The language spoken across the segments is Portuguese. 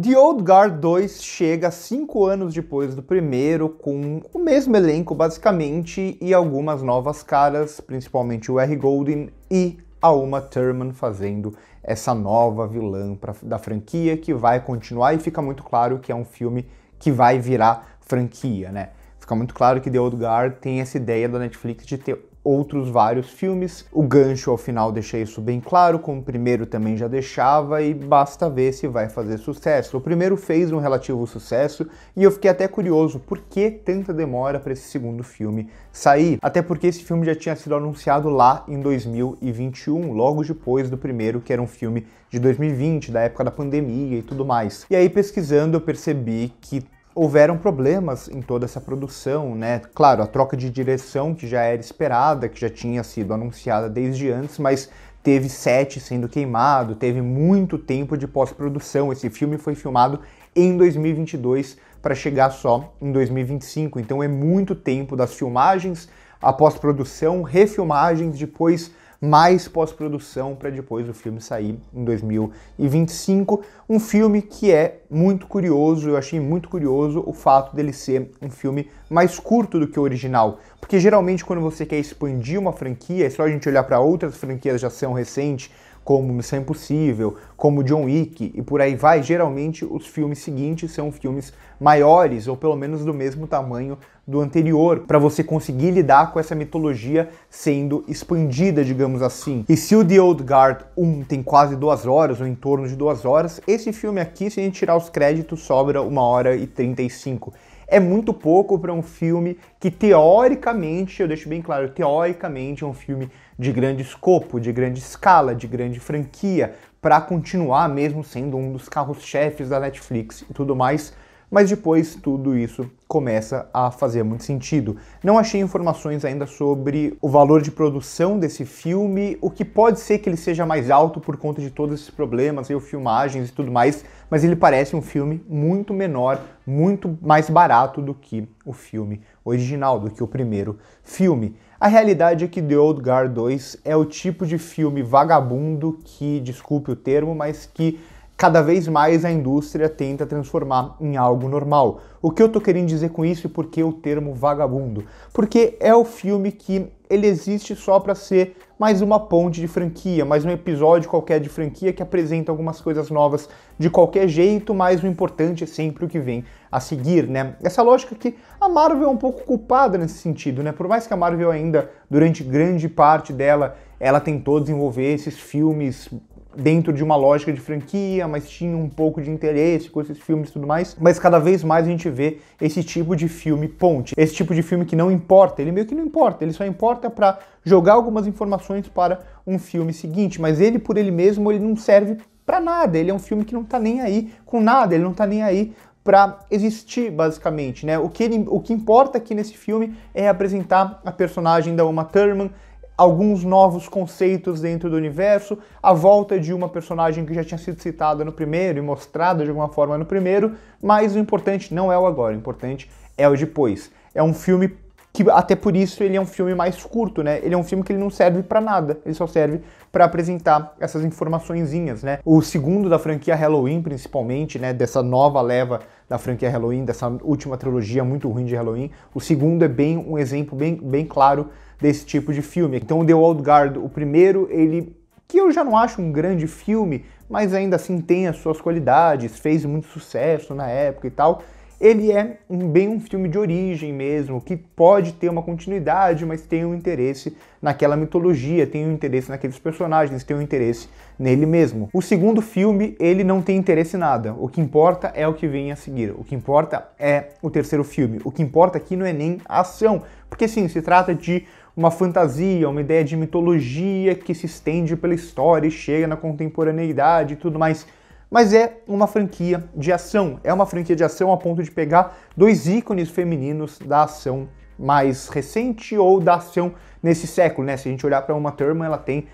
The Old Guard 2 chega 5 anos depois do primeiro, com o mesmo elenco basicamente e algumas novas caras, principalmente o Henry Golding e a Uma Thurman fazendo essa nova vilã da franquia que vai continuar, e fica muito claro que é um filme que vai virar franquia, né? Fica muito claro que The Old Guard tem essa ideia da Netflix de ter outros vários filmes. O gancho ao final deixa isso bem claro, como o primeiro também já deixava, e basta ver se vai fazer sucesso. O primeiro fez um relativo sucesso e eu fiquei até curioso por que tanta demora para esse segundo filme sair. Até porque esse filme já tinha sido anunciado lá em 2021, logo depois do primeiro, que era um filme de 2020, da época da pandemia e tudo mais. E aí, pesquisando, eu percebi que houveram problemas em toda essa produção, né? Claro, a troca de direção que já era esperada, que já tinha sido anunciada desde antes, mas teve set sendo queimado, teve muito tempo de pós-produção. Esse filme foi filmado em 2022 para chegar só em 2025, então é muito tempo das filmagens, a pós-produção, refilmagens, depois mais pós-produção para depois o filme sair em 2025. Um filme que é muito curioso, eu achei muito curioso o fato dele ser um filme mais curto do que o original, porque geralmente quando você quer expandir uma franquia, é só a gente olhar para outras franquias de ação recente, como Missão Impossível, como John Wick e por aí vai, geralmente os filmes seguintes são filmes maiores ou pelo menos do mesmo tamanho do anterior, para você conseguir lidar com essa mitologia sendo expandida, digamos assim. E se o The Old Guard 1 tem quase 2 horas, ou em torno de 2 horas, esse filme aqui, se a gente tirar os créditos, sobra 1h35. É muito pouco para um filme que, teoricamente, eu deixo bem claro, teoricamente é um filme de grande escopo, de grande escala, de grande franquia, para continuar mesmo sendo um dos carros-chefes da Netflix e tudo mais, mas depois tudo isso começa a fazer muito sentido. Não achei informações ainda sobre o valor de produção desse filme, o que pode ser que ele seja mais alto por conta de todos esses problemas, filmagens e tudo mais, mas ele parece um filme muito menor, muito mais barato do que o filme original, do que o primeiro filme. A realidade é que The Old Guard 2 é o tipo de filme vagabundo que, desculpe o termo, mas que cada vez mais a indústria tenta transformar em algo normal. O que eu tô querendo dizer com isso e por que o termo vagabundo? Porque é o filme que ele existe só para ser mais uma ponte de franquia, mais um episódio qualquer de franquia que apresenta algumas coisas novas de qualquer jeito, mas o importante é sempre o que vem a seguir, né? Essa lógica que a Marvel é um pouco culpada nesse sentido, né? Por mais que a Marvel ainda, durante grande parte dela, ela tentou desenvolver esses filmes dentro de uma lógica de franquia, mas tinha um pouco de interesse com esses filmes e tudo mais, mas cada vez mais a gente vê esse tipo de filme ponte, esse tipo de filme que não importa, ele meio que não importa, ele só importa para jogar algumas informações para um filme seguinte, mas ele por ele mesmo, ele não serve para nada, ele é um filme que não tá nem aí com nada, ele não tá nem aí para existir, basicamente, né? O que importa aqui nesse filme é apresentar a personagem da Uma Thurman, alguns novos conceitos dentro do universo, a volta de uma personagem que já tinha sido citada no primeiro e mostrada de alguma forma no primeiro, mas o importante não é o agora, o importante é o depois. É um filme que, até por isso, ele é um filme mais curto, né? Ele é um filme que ele não serve pra nada, ele só serve para apresentar essas informaçõezinhas, né? O segundo da franquia Halloween, principalmente, né? Dessa nova leva da franquia Halloween, dessa última trilogia muito ruim de Halloween, o segundo é bem um exemplo bem claro desse tipo de filme. Então o The Old Guard, o primeiro, ele, que eu já não acho um grande filme, mas ainda assim tem as suas qualidades, fez muito sucesso na época e tal, ele é bem um filme de origem mesmo, que pode ter uma continuidade, mas tem um interesse naquela mitologia, tem um interesse naqueles personagens, tem um interesse nele mesmo. O segundo filme, ele não tem interesse em nada, o que importa é o que vem a seguir, o que importa é o terceiro filme, o que importa aqui não é nem a ação, porque sim, se trata de uma fantasia, uma ideia de mitologia que se estende pela história e chega na contemporaneidade e tudo mais, mas é uma franquia de ação. É uma franquia de ação a ponto de pegar dois ícones femininos da ação mais recente ou da ação nesse século, né? Se a gente olhar para Uma Thurman, ela tem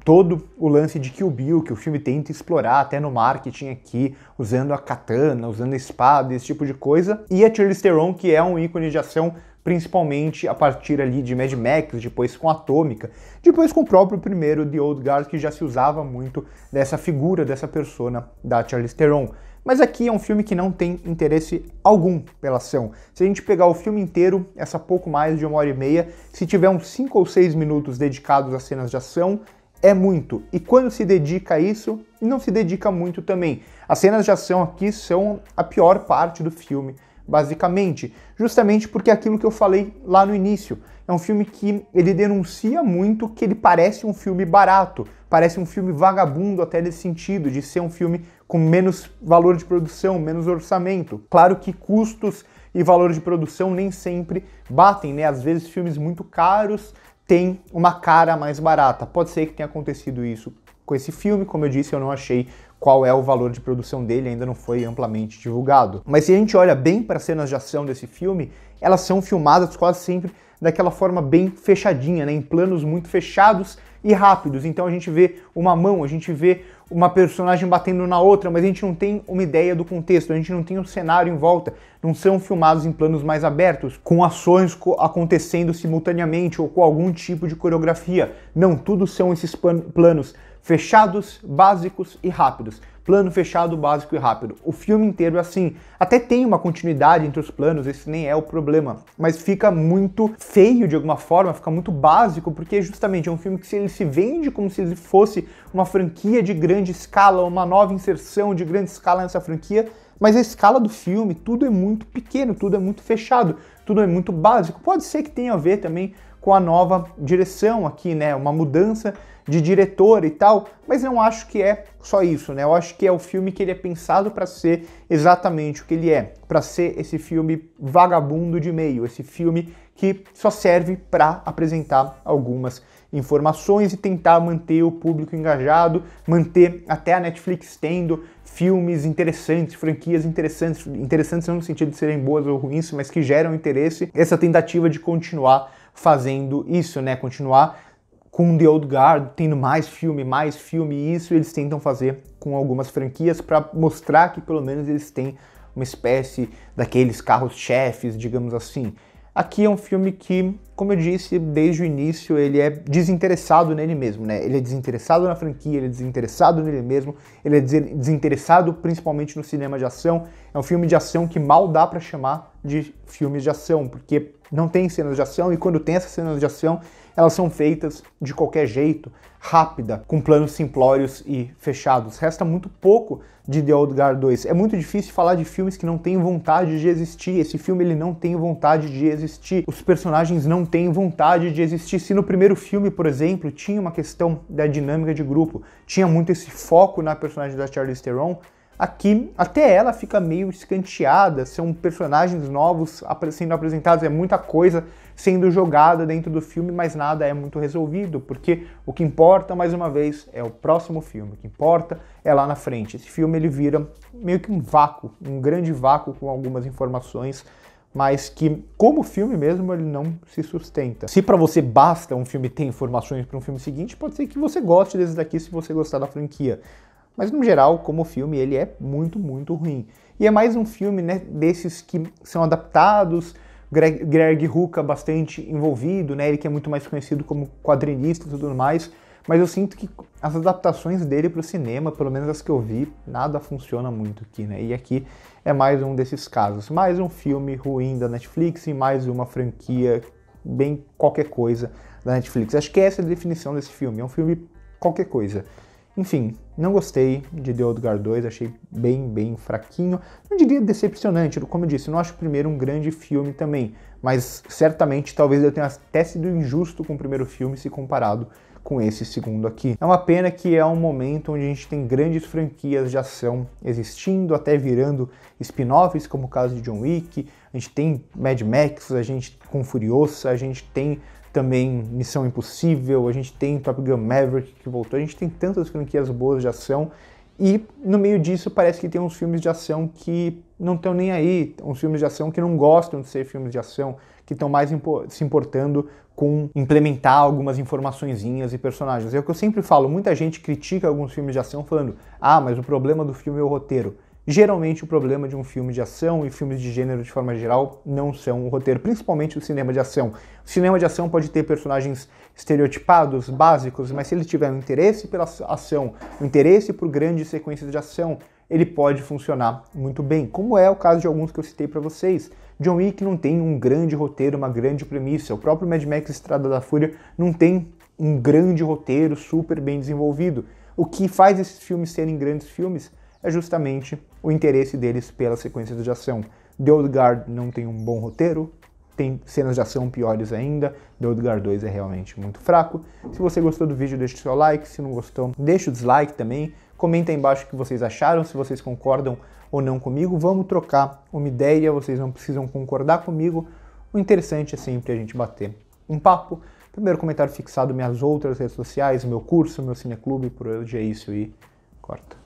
todo o lance de Kill Bill, que o filme tenta explorar até no marketing aqui, usando a katana, usando a espada, esse tipo de coisa. E a Charlize Theron, que é um ícone de ação, principalmente a partir ali de Mad Max, depois com Atômica, depois com o próprio primeiro The Old Guard, que já se usava muito dessa figura, dessa persona da Charlize Theron. Mas aqui é um filme que não tem interesse algum pela ação. Se a gente pegar o filme inteiro, essa pouco mais de 1h30, se tiver uns 5 ou 6 minutos dedicados às cenas de ação, é muito. E quando se dedica a isso, não se dedica muito também. As cenas de ação aqui são a pior parte do filme, basicamente. Justamente porque é aquilo que eu falei lá no início. É um filme que ele denuncia muito que ele parece um filme barato, parece um filme vagabundo até nesse sentido, de ser um filme com menos valor de produção, menos orçamento. Claro que custos e valor de produção nem sempre batem, né? Às vezes filmes muito caros têm uma cara mais barata. Pode ser que tenha acontecido isso com esse filme, como eu disse, eu não achei qual é o valor de produção dele, ainda não foi amplamente divulgado. Mas se a gente olha bem para as cenas de ação desse filme, elas são filmadas quase sempre daquela forma bem fechadinha, né, em planos muito fechados e rápidos. Então a gente vê uma mão, a gente vê uma personagem batendo na outra, mas a gente não tem uma ideia do contexto, a gente não tem um cenário em volta, não são filmados em planos mais abertos, com ações acontecendo simultaneamente ou com algum tipo de coreografia. Não, tudo são esses planos fechados, básicos e rápidos. Plano fechado, básico e rápido. O filme inteiro é assim. Até tem uma continuidade entre os planos, esse nem é o problema. Mas fica muito feio de alguma forma, fica muito básico, porque justamente é um filme que ele se vende como se ele fosse uma franquia de grande escala, uma nova inserção de grande escala nessa franquia, mas a escala do filme, tudo é muito pequeno, tudo é muito fechado, tudo é muito básico. Pode ser que tenha a ver também com a nova direção aqui, né? Uma mudança de diretor e tal, mas não acho que é só isso, né? Eu acho que é o filme que ele é pensado para ser exatamente o que ele é, para ser esse filme vagabundo de meio, esse filme que só serve para apresentar algumas informações e tentar manter o público engajado, manter até a Netflix tendo filmes interessantes, franquias interessantes não no sentido de serem boas ou ruins, mas que geram interesse, essa tentativa de continuar fazendo isso, né? Continuar com The Old Guard, tendo mais filme, isso eles tentam fazer com algumas franquias para mostrar que pelo menos eles têm uma espécie daqueles carros-chefes, digamos assim. Aqui é um filme que, como eu disse, desde o início ele é desinteressado nele mesmo, né? Ele é desinteressado na franquia, ele é desinteressado nele mesmo, ele é desinteressado principalmente no cinema de ação. É um filme de ação que mal dá para chamar de filmes de ação, porque não tem cenas de ação e quando tem essas cenas de ação, elas são feitas de qualquer jeito, rápida, com planos simplórios e fechados. Resta muito pouco de The Old Guard 2. É muito difícil falar de filmes que não têm vontade de existir. Esse filme ele não tem vontade de existir. Os personagens não têm vontade de existir. Se no primeiro filme, por exemplo, tinha uma questão da dinâmica de grupo, tinha muito esse foco na personagem da Charlize Theron, aqui até ela fica meio escanteada, são personagens novos sendo apresentados, é muita coisa sendo jogada dentro do filme, mas nada é muito resolvido, porque o que importa, mais uma vez, é o próximo filme, o que importa é lá na frente. Esse filme ele vira meio que um vácuo, um grande vácuo com algumas informações, mas que, como filme mesmo, ele não se sustenta. Se para você basta um filme ter informações para um filme seguinte, pode ser que você goste desse daqui se você gostar da franquia. Mas, no geral, como filme, ele é muito, muito ruim. E é mais um filme, né, desses que são adaptados, Greg Rucka bastante envolvido, né, ele que é muito mais conhecido como quadrinista e tudo mais, mas eu sinto que as adaptações dele para o cinema, pelo menos as que eu vi, nada funciona muito aqui, né, e aqui é mais um desses casos. Mais um filme ruim da Netflix e mais uma franquia bem qualquer coisa da Netflix. Acho que essa é a definição desse filme, é um filme qualquer coisa. Enfim, não gostei de The Old Guard 2, achei bem fraquinho. Não diria decepcionante, como eu disse, não acho o primeiro um grande filme também, mas certamente talvez eu tenha até sido injusto com o primeiro filme se comparado com esse segundo aqui. É uma pena que é um momento onde a gente tem grandes franquias de ação existindo, até virando spin-offs, como o caso de John Wick, a gente tem Mad Max, a gente com Furiosa, a gente tem também Missão Impossível, a gente tem Top Gun Maverick que voltou, a gente tem tantas franquias boas de ação e no meio disso parece que tem uns filmes de ação que não estão nem aí, uns filmes de ação que não gostam de ser filmes de ação, que estão mais se importando com implementar algumas informaçõezinhas e personagens. É o que eu sempre falo, muita gente critica alguns filmes de ação falando, ah, mas o problema do filme é o roteiro. Geralmente o problema de um filme de ação e filmes de gênero de forma geral não são o roteiro, principalmente o cinema de ação. O cinema de ação pode ter personagens estereotipados, básicos, mas se ele tiver um interesse pela ação, um interesse por grandes sequências de ação, ele pode funcionar muito bem, como é o caso de alguns que eu citei para vocês. John Wick não tem um grande roteiro, uma grande premissa. O próprio Mad Max Estrada da Fúria não tem um grande roteiro super bem desenvolvido. O que faz esses filmes serem grandes filmes é justamente o interesse deles pelas sequências de ação. The Old Guard não tem um bom roteiro, tem cenas de ação piores ainda. The Old Guard 2 é realmente muito fraco. Se você gostou do vídeo, deixe seu like. Se não gostou, deixe o dislike também. Comenta aí embaixo o que vocês acharam, se vocês concordam ou não comigo. Vamos trocar uma ideia, vocês não precisam concordar comigo. O interessante é sempre a gente bater um papo. Primeiro comentário fixado, minhas outras redes sociais, meu curso, meu cineclube, por hoje é isso e corta.